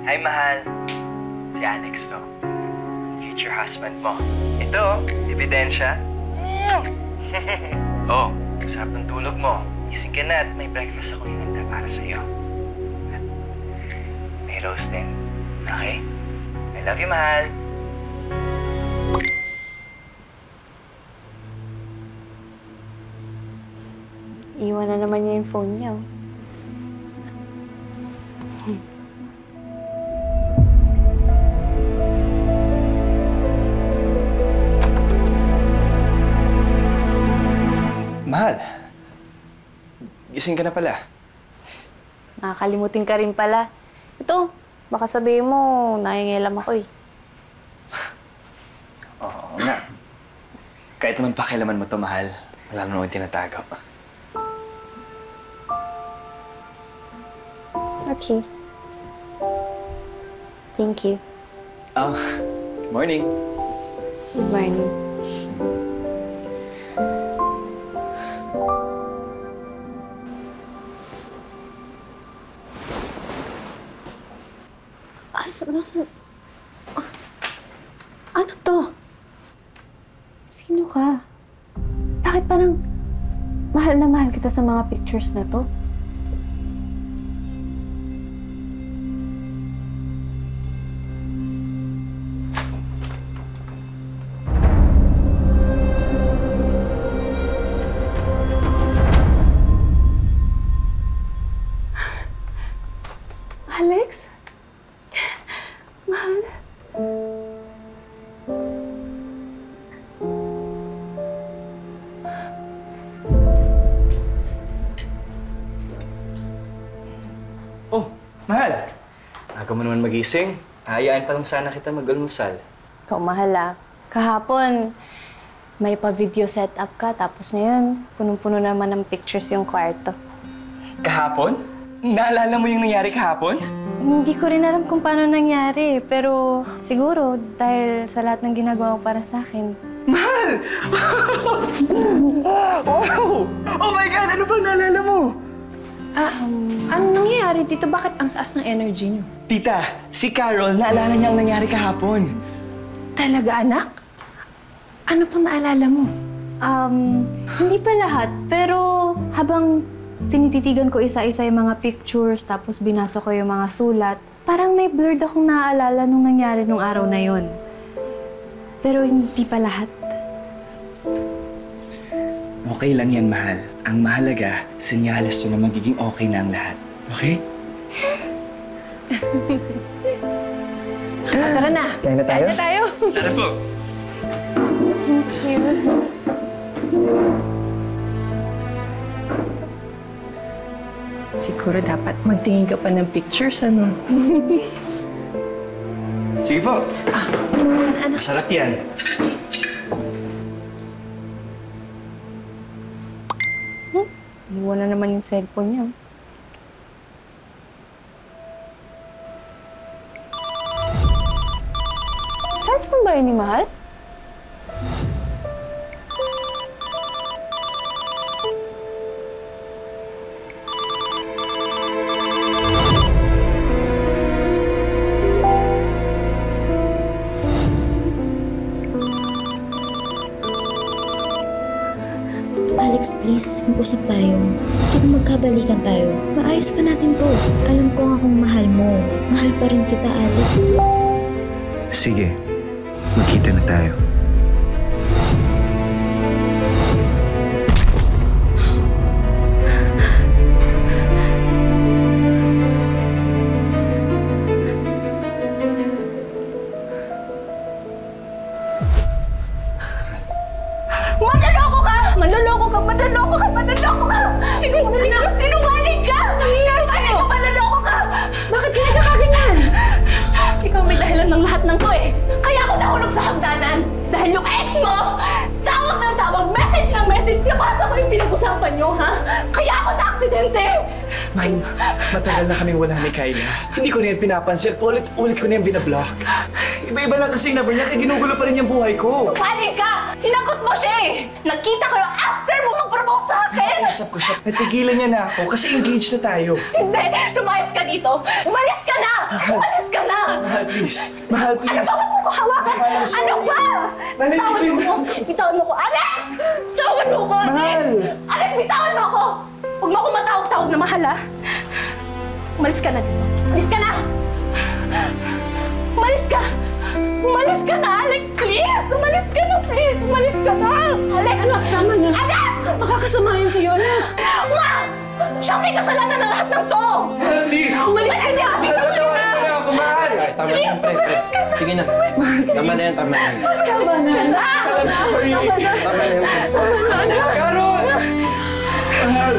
Hi, mahal. Si Alex to. Future husband mo. Ito, ebidensya. Oh, sarap ng tulog mo. Gising ka na at may breakfast ako hinanda para sa'yo. At may rose din. Okay? I love you, mahal. Iwan na naman niya yung phone niya. Mahal, gising ka na pala. Nakakalimutin ka rin pala. Ito, baka sabihin mo, nangingilam ako eh. Oo nga. Kahit naman pakialaman mo to, mahal. Wala naman tinatago. Okay. Thank you. Oh, morning. Good morning. Ano to? Sino ka? Bakit parang mahal na mahal kita sa mga pictures na to? Alex? Mahal? Oh, mahal. Aga mo naman magising. Hayaan pa lang sana kita mag-almusal. Ikaw, mahal ah. Kahapon, may pa-video setup ka, tapos ngayon, punong-puno naman ng pictures yung kwarto. Kahapon? Naalala mo yung nangyari kahapon? Hindi ko rin alam kung paano nangyari, pero siguro dahil sa lahat ng ginagawa mo para sa akin. Mahal! Wow! Oh my God! Ano bang naalala mo? Anong nangyayari dito? Bakit ang taas ng energy niyo? Tita, si Carol, naalala niya ang nangyari kahapon. Talaga, anak? Ano pang naalala mo? Hindi pa lahat, pero habang tinititigan ko isa-isa yung mga pictures, tapos binasa ko yung mga sulat, parang may blurred akong naaalala nung nangyari nung araw na yon. Pero hindi pa lahat. Okay lang yan, mahal. Ang mahalaga, senyales yun na magiging okay na ang lahat. Okay? Tara na. Kain na tayo? Kain na tayo. Tara po! Thank you. Siguro dapat magtingin ka pa ng pictures, ano? Sige po. Masarap yan. Iwan na naman yung cellphone niya. Cellphone ba yun ni Mahal? Alex, please, mag-usap tayo. Gusto ko magkabalikan tayo. Maayos pa natin to. Alam ko nga kung mahal mo. Mahal pa rin kita, Alex. Sige, magkita na tayo. Manloloko ka! Manloloko ka! Manloloko ka! Manloloko ka! Sinungaling ka! Nangyayari sa'yo? Ano manloloko ka? Bakit ka nagkakaganyan? Ikaw may dahilan ng lahat ng to eh. Kaya ako nahulog sa hagdanan. Dahil yung ex mo, tawag ng tawag, message ng message, nabasa ko yung pinag-usapan nyo, ha? Kaya ako na-aksidente! Ma'am, matagal na kaming wala ni Kyla. Hindi ko na yan pinapansin. Ulit ko na yan binablock. Iba-iba lang kasi number niya, kaya ginugulo pa rin yung buhay ko. Sinungaling ka! Sinagot mo siya eh! Nakita ko yung after mo mag-propose sa akin! Kinausap ko siya. Natigilan niya na ako kasi engaged na tayo. Hindi! Lumayas ka dito! Umalis ka na! Umalis ka na! Mahal, please. Mahal, Ano please. ba mo ko hawakan? Mahal, I'm sorry. Ano ba? Mahal, Bitawan hindi mo ko ko! Bitawan mo ko! Alex! Bitawan mo ko! Mahal! Alex, bitawan mo ko! Huwag mo ako matawag-tawag na mahal, ha? Umalis ka na dito. Umalis ka na! Umalis ka! Umalis ka na, Alex, please! Umalis ka na, please! Umalis ka na! Alex! Anak, tama na! Alex! Makakasama yan sa'yo, anak! Ma! Siya may kasalanan na lahat ng to! Mahal, please. Umalis ka na! Mahal, tawarin mo na ako, mahal. Ay, tama na yan, pre. Sige na. Tama na yan, tama na yan. Tama na, anak! I'm sorry. Tama na yan, pre. Carol! Mahal.